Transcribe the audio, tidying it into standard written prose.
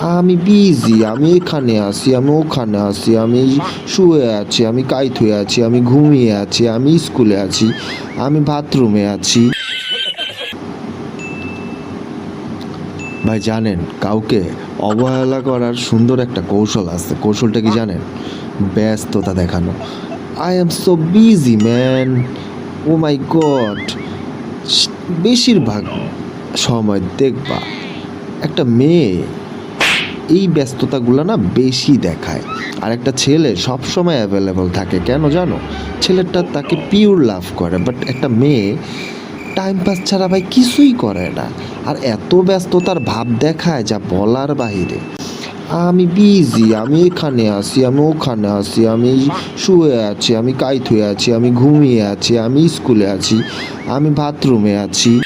আমি বিজি, আমি এখানে আছি, আমি ওখানে আছি, আমি শুয়ে আছি, আমি কাইত হয়ে আছি, আমি ঘুমিয়ে আছি, আমি স্কুলে আছি, আমি বাথরুমে আছি। ভাই জানেন, কাউকে অবহেলা করার সুন্দর একটা কৌশল আছে। কৌশলটা কি জানেন? ব্যস্ততা দেখানো। I am so busy man, oh my god. বেশিরভাগ সময় দেখবা একটা মেয়ে এই ব্যস্ততাগুলো না বেশি দেখায়, আর একটা ছেলে সবসময় অ্যাভেলেবল থাকে। কেন জানো? ছেলেটা তাকে পিওর লাভ করে, বাট একটা মেয়ে টাইম পাস ছাড়া ভাই কিছুই করে না। আর এত ব্যস্ততার ভাব দেখায় যা বলার বাহিরে। আমি বিজি, আমি এখানে আছি, আমি ওখানে আছি, আমি শুয়ে আছি, আমি কাইত হয়ে আছি, আমি ঘুমিয়ে আছি, আমি স্কুলে আছি, আমি বাথরুমে আছি।